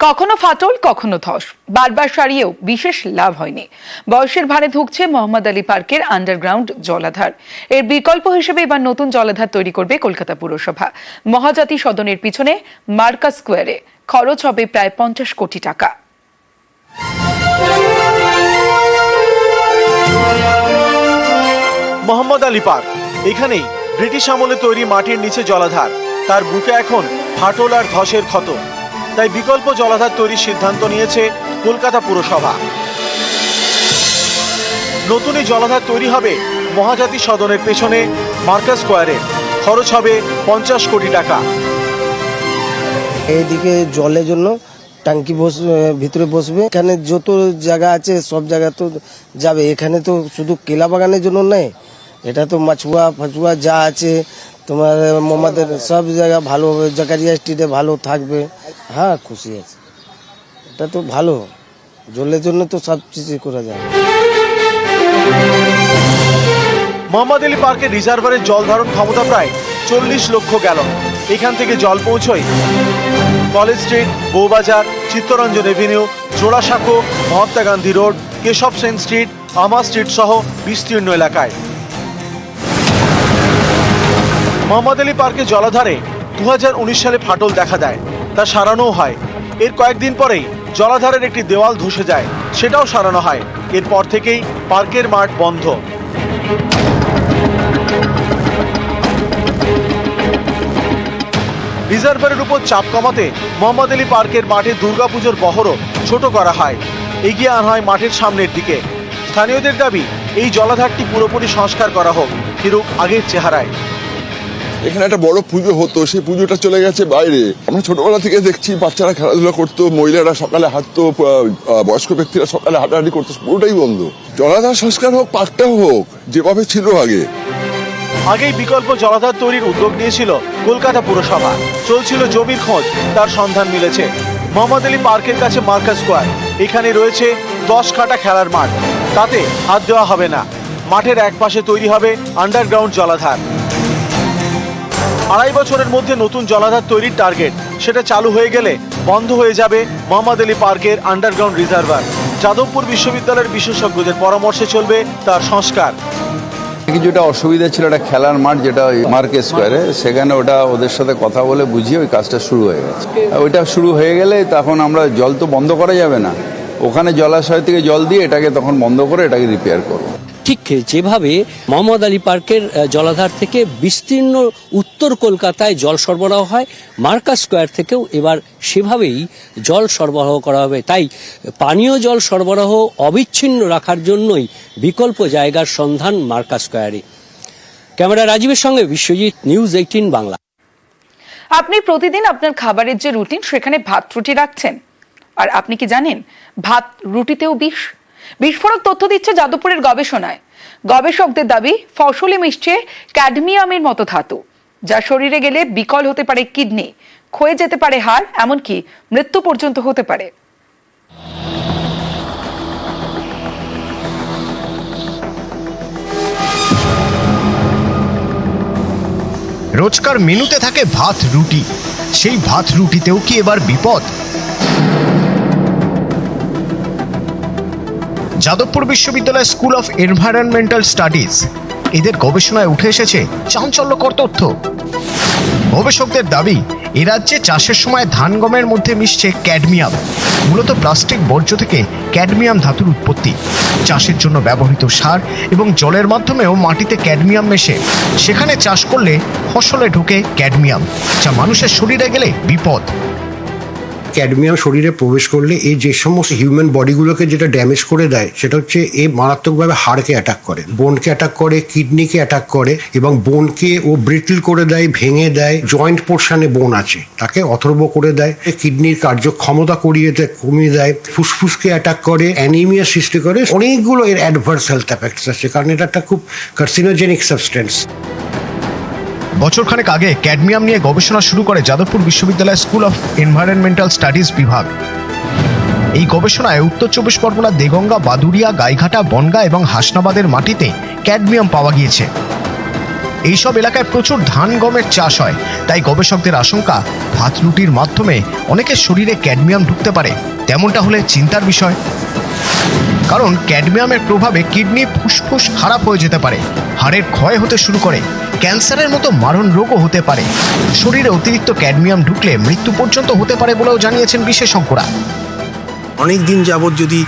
কখনো ফাটল কখনো ধস, বারবার সারিয়েও বিশেষ লাভ হয়নি। বয়সের ভারে ধুঁকছে মোহাম্মদ আলী পার্কের আন্ডারগ্রাউন্ড জলাধার। এর বিকল্প হিসেবে এবার নতুন জলাধার তৈরি করবে কলকাতা পুরসভা। মহাজাতি সদনের পিছনে মার্কাস স্কোয়ারে খরচ হবে প্রায় 50 কোটি টাকা। মোহাম্মদ আলী পার্ক, এখানেই ব্রিটিশ আমলে তৈরি মাটির নিচে জলাধার। তার বুকে এখন ফাটল আর ধসের ক্ষত। তাই বিকল্প জলাধার তৈরির সিদ্ধান্ত নিয়েছে কলকাতা পুরসভা। নতুন এই জলাধার তৈরি হবে মহাজাতি সদনের পেছনে মার্কাস স্কোয়ারে। খরচ হবে 50 কোটি টাকা। এইদিকে জলের জন্য ট্যাঙ্কি ভিতরে বসবে, এখানে যত জায়গা আছে সব জায়গা তো যাবে। এখানে তো শুধু কেলা বাগানের জন্য নেই, এটা তো মাছুয়া ফাছুয়া যা আছে তোমার মোহাম্মদের সব জায়গা ভালো হবে। জাকারিয়া স্ট্রিটে ভালো থাকবে। হ্যাঁ, খুশি আছে, এটা তো ভালো। জলের জন্য তো সব কিছু করা যায়। মোহাম্মদ আলী পার্কের রিজার্ভারের জল ধারণ ক্ষমতা প্রায় 40 লক্ষ গ্যালন। এখান থেকে জল পৌঁছয় college street, Bowbazar, Chittaranjan avenue, Jorasanko, Mahatma Gandhi road, Keshab Sen street, আমা স্ট্রিট সহ বিস্তীর্ণ এলাকায়। মোহাম্মদ আলী পার্কের জলাধারে 2019 সালে ফাটল দেখা দেয়, তা সারানোও হয়। এর কয়েকদিন পরেই জলাধারের একটি দেওয়াল ধসে যায়, সেটাও সারানো হয়। এরপর থেকেই পার্কের মাঠ বন্ধ। রিজার্ভারের উপর চাপ কমাতে মোহাম্মদ আলী পার্কের মাঠে দুর্গাপুজোর বহরও ছোট করা হয়, এগিয়ে আনা হয় মাঠের সামনের দিকে। স্থানীয়দের দাবি এই জলাধারটি পুরোপুরি সংস্কার করা হোক, ফিরুক আগের চেহারায়। এখানে একটা বড় পুজো হতো, সেই পুজোটা চলে গেছে বাইরে। আমরা ছোটবেলা থেকে দেখছি বাচ্চারা খেলাধুলা করতো, মহিলারা সকালে হাঁটতো, বয়স্ক ব্যক্তিরা সকালে হাঁটাহাঁটি করতো, পুরোটাই বন্ধ। জলাধার সংস্কার হোক, পার্কটাও হোক, যেভাবে ছিল আগেই বিকল্প জলাধার তৈরির উদ্যোগ নিয়েছিল কলকাতা পুরসভা। চলছিল জমির খোঁজ, তার সন্ধান মিলেছে মোহাম্মদ আলী পার্কের কাছে মার্কাস স্কোয়ার। এখানে রয়েছে 10 কাঠা খেলার মাঠ, তাতে হাত দেওয়া হবে না। মাঠের এক পাশে তৈরি হবে আন্ডারগ্রাউন্ড জলাধার। 2.5 বছরের মধ্যে নতুন জলাধার তৈরির টার্গেট। সেটা চালু হয়ে গেলে বন্ধ হয়ে যাবে মোহাম্মদ আলী পার্কের আন্ডারগ্রাউন্ড রিজার্ভার। যাদবপুর বিশ্ববিদ্যালয়ের বিশেষজ্ঞদের পরামর্শে চলবে তার সংস্কার। কিছুটা অসুবিধা ছিল, একটা খেলার মাঠ যেটা মার্কেস স্কোয়ারে, সেখানে ওটা ওদের সাথে কথা বলে বুঝিয়ে ওই কাজটা শুরু হয়ে গেছে। ওইটা শুরু হয়ে গেলে তখন আমরা জল তো বন্ধ করা যাবে না, ওখানে জলাশয় থেকে জল দিয়ে এটাকে তখন বন্ধ করে এটাকে রিপেয়ার করবো। ঠিক যেভাবে মোহাম্মদ আলী পার্কের জলাধার থেকে বিস্তীর্ণ উত্তর কলকাতায় জল সরবরাহ হয়, মার্কাস স্কোয়ার থেকেও এবার সেভাবেই জল সরবরাহ করা হবে। তাই পানীয় জল সরবরাহ অবিচ্ছিন্ন রাখার জন্যই বিকল্প জায়গার সন্ধান মার্কাস স্কোয়ারে। ক্যামেরা রাজীবের সঙ্গে বিশ্বজিৎ, নিউজ 18 বাংলা। আপনি প্রতিদিন আপনার খাবারের যে রুটিন, সেখানে ভাত রুটি রাখছেন, আর আপনি কি জানেন ভাত রুটিতেও বিষ? বিস্ফোরক তথ্য দিচ্ছে যাদবপুরের গবেষণায়। গবেষকদের দাবি ফসলে মিশছে ক্যাডমিয়ামের মতো ধাতু, যা শরীরে গেলে বিকল হতে পারে কিডনি, ক্ষয়ে যেতে পারে হাড়, এমনকি মৃত্যু পর্যন্ত হতে পারে। রোজকার মেনুতে থাকে ভাত রুটি, সেই ভাত রুটিতেও কি এবার বিপদ? যাদবপুর বিশ্ববিদ্যালয় স্কুল অফ এনভায়রনমেন্টাল স্টাডিজ, এদের গবেষণায় উঠে এসেছে চাঞ্চল্যকর তথ্য। গবেষকদের দাবি, এ রাজ্যে চাষের সময় ধান গমের মধ্যে মিশছে ক্যাডমিয়াম। মূলত প্লাস্টিক বর্জ্য থেকে ক্যাডমিয়াম ধাতুর উৎপত্তি। চাষের জন্য ব্যবহৃত সার এবং জলের মাধ্যমেও মাটিতে ক্যাডমিয়াম মেশে। সেখানে চাষ করলে ফসলে ঢোকে ক্যাডমিয়াম, যা মানুষের শরীরে গেলে বিপদ। ক্যাডমিয়াম শরীরে প্রবেশ করলে এই যে সমস্ত হিউম্যান বডিগুলোকে যেটা ড্যামেজ করে দেয়, সেটা হচ্ছে এ মারাত্মকভাবে হাড়কে অ্যাটাক করে, বোনকে অ্যাটাক করে, কিডনিকে অ্যাটাক করে, এবং বোনকে ও ব্রিটল করে দেয়, ভেঙে দেয়। জয়েন্ট পোর্শনে বোন আছে তাকে অথর্ব করে দেয়, কিডনির কার্যক্ষমতা কমিয়ে দেয়, ফুসফুসকে অ্যাটাক করে, অ্যানিমিয়া সৃষ্টি করে। অনেকগুলো এর অ্যাডভার্স হেলথ এফেক্টস আছে, কারণ এটা একটা খুব কার্সিনোজেনিক সাবস্টেন্স। বছরখানেক আগে ক্যাডমিয়াম নিয়ে গবেষণা শুরু করে যাদবপুর বিশ্ববিদ্যালয় স্কুল অফ এনভায়রনমেন্টাল স্টাডিজ বিভাগ। এই গবেষণায় উত্তর 24 পরগনার দেগঙ্গা, বাদুড়িয়া, গাইঘাটা, বনগাঁ এবং হাসনাবাদের মাটিতে ক্যাডমিয়াম পাওয়া গিয়েছে। এইসব এলাকায় প্রচুর ধান গমের চাষ হয়, তাই গবেষকদের আশঙ্কা ভাত রুটির মাধ্যমে অনেকের শরীরে ক্যাডমিয়াম ঢুকতে পারে। তেমনটা হলে চিন্তার বিষয়, কারণ ক্যাডমিয়ামের প্রভাবে কিডনি ফুসফুস খারাপ হয়ে যেতে পারে, হাড়ের ক্ষয় হতে শুরু করে, ক্যান্সারের মতো মারণ রোগও হতে পারে। শরীরে অতিরিক্ত ক্যাডমিয়াম ঢুকলে মৃত্যু পর্যন্ত হতে পারে বলেও জানিয়েছেন বিশেষজ্ঞরা। অনেক দিন যাবৎ যদি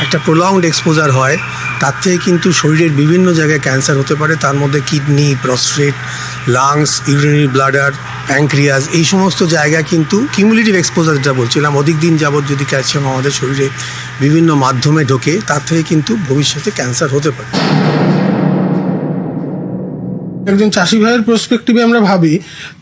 একটা প্রলংড এক্সপোজার হয়, তার থেকে কিন্তু শরীরের বিভিন্ন জায়গায় ক্যান্সার হতে পারে। তার মধ্যে kidney, prostate, lungs, urinary bladder, pancreas, এই সমস্ত জায়গা কিন্তু কিউমুলেটিভ এক্সপোজার যেটা বলছিলাম, অধিক দিন যাবৎ যদি ক্যালসিয়াম আমাদের শরীরে বিভিন্ন মাধ্যমে ঢোকে, তার থেকে কিন্তু ভবিষ্যতে ক্যান্সার হতে পারে। একজন চাষি ভাইয়ের প্রসপেক্টিভে আমরা ভাবি,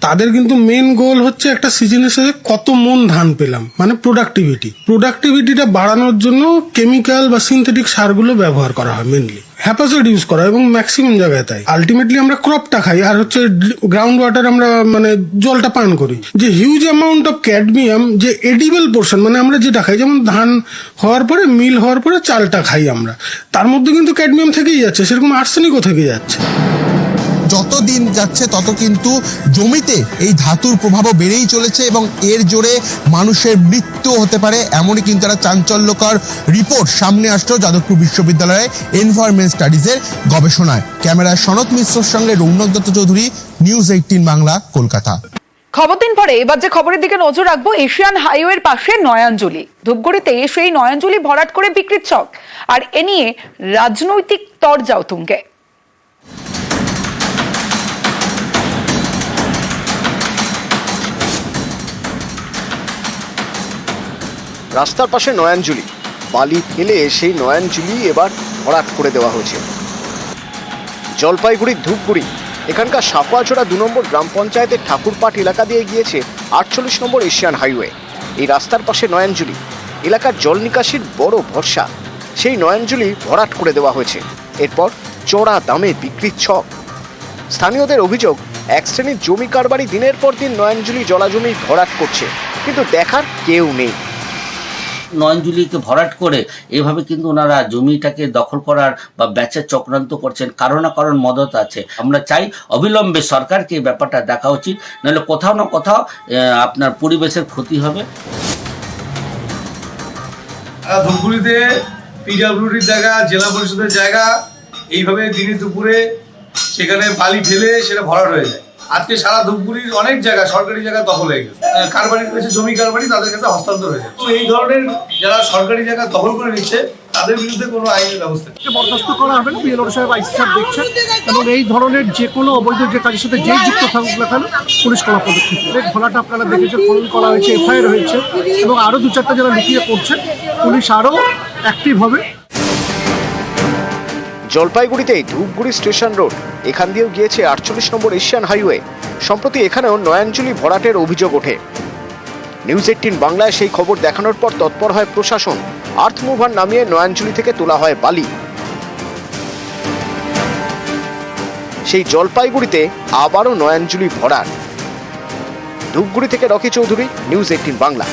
তাদের কিন্তু মেন গোল হচ্ছে একটা সিজনের সাথে কত মন ধান পেলাম, মানে প্রোডাক্টিভিটিটা বাড়ানোর জন্য কেমিক্যাল বা সিনথেটিক সারগুলো ব্যবহার করা হয়, মেনলি হ্যাপাসাইড ইউজ করা এবং ম্যাক্সিমাম জায়গায় তাই। আলটিমেটলি আমরা ক্রপটা খাই আর হচ্ছে গ্রাউন্ড ওয়াটার, আমরা মানে জলটা পান করি। যে হিউজ অ্যামাউন্ট অফ ক্যাডমিয়াম, যে এডিবল পোর্শন, মানে আমরা যেটা খাই, যেমন ধান হওয়ার পরে, মিল হওয়ার পরে চালটা খাই আমরা, তার মধ্যে কিন্তু ক্যাডমিয়াম থেকেই যাচ্ছে, সেরকম আর্সেনিকও থেকে যাচ্ছে। যত দিন যাচ্ছে তত কিন্তু জমিতে এই ধাতুর প্রভাবও বেড়েই চলেছে এবং এর জোরে মানুষের মৃত্যু হতে পারে, এমনই কিন্তু একটা চাঞ্চল্যকর রিপোর্ট সামনে আসলো যাদবপুর বিশ্ববিদ্যালয়ের এনভায়রনমেন্ট স্টাডিজের গবেষণায়। ক্যামেরায় সনত মিশ্রর সঙ্গে রৌনক দত্ত চৌধুরী, নিউজ 18 বাংলা, কলকাতা। খবর দিন পরে এবার যে খবরের দিকে নজর রাখবো, এশিয়ান হাইওয়ের পাশে নয়াঞ্জলি। ধূপগুড়িতে সেই নয়াঞ্জলি ভরাট করে বিক্রির ছক, আর এ নিয়ে রাজনৈতিক তরজাও তুঙ্গে। রাস্তার পাশে নয়াঞ্জলি, বালি ফেলে সেই নয়াঞ্জলি এবার ভরাট করে দেওয়া হয়েছে। জলপাইগুড়ির ধূপগুড়ি, এখানকার সাফাচড়া 2 নম্বর গ্রাম পঞ্চায়েতের ঠাকুরপাট এলাকা দিয়ে গিয়েছে 48 নম্বর এশিয়ান হাইওয়ে। এই রাস্তার পাশে নয়াঞ্জলি, এলাকার জল নিকাশির বড় ভরসা। সেই নয়াঞ্জলি ভরাট করে দেওয়া হয়েছে, এরপর চড়া দামে বিক্রির ছক। স্থানীয়দের অভিযোগ, এক শ্রেণীর জমি কারবারি দিনের পর দিন নয়াঞ্জলি জলাজমি ভরাট করছে, কিন্তু দেখার কেউ নেই। নয়াঞ্জলিকে ভরাট করে এভাবে কিন্তু ওনারা জমিটাকে দখল করার বা বেচার চক্রান্ত করছেন, কারণ না কারণ মদত আছে। আমরা চাই অবিলম্বে সরকারকে এই ব্যাপারটা দেখা উচিত, নাহলে কোথাও না কোথাও আপনার পরিবেশের ক্ষতি হবে। ধূপগুড়িতে পিডব্লিউডির জায়গা, জেলা পরিষদের জায়গা, এইভাবে দিনে দুপুরে সেখানে বালি ফেলে সেটা ভরাট হয়ে যায়। আজকে সারা ধূপগুড়ির অনেক জায়গা, সরকারি জায়গা দখল হয়ে গেছে, কারবারি রয়েছে, জমি কারবারি তাদের কাছে হস্তান্তর হয়ে যায়। তো এই ধরনের যারা সরকারি জায়গা দখল করে নিচ্ছে, তাদের বিরুদ্ধে কোনো আইনের ব্যবস্থা বরখাস্ত করা হবে না। বিএলও সাহেব, আইসি সাহেব দেখছেন, এবং এই ধরনের যে কোনো অবৈধ যে কাজের সাথে যেই যুক্ত থাকুক না কেন, পুলিশ করা পদক্ষেপ নেবে। ঘোলাটা আপনারা দেখেছেন, ফোন করা হয়েছে, এফআইআর হয়েছে, এবং আরও 2-4টা যারা লুকিয়ে করছেন, পুলিশ আরও অ্যাক্টিভ হবে। জলপাইগুড়িতে ধূপগুড়ি স্টেশন রোড, এখান দিয়েও গিয়েছে 48 নম্বর এশিয়ান হাইওয়ে। সম্প্রতি এখানেও নয়াঞ্জলি ভরাটের অভিযোগ ওঠে। নিউজ 18 বাংলায় সেই খবর দেখানোর পর তৎপর হয় প্রশাসন। আর্থ মুভার নামিয়ে নয়াঞ্জলি থেকে তোলা হয় বালি। সেই জলপাইগুড়িতে আবারও নয়াঞ্জলি ভরাট। ধূপগুড়ি থেকে রকি চৌধুরী, নিউজ 18 বাংলা।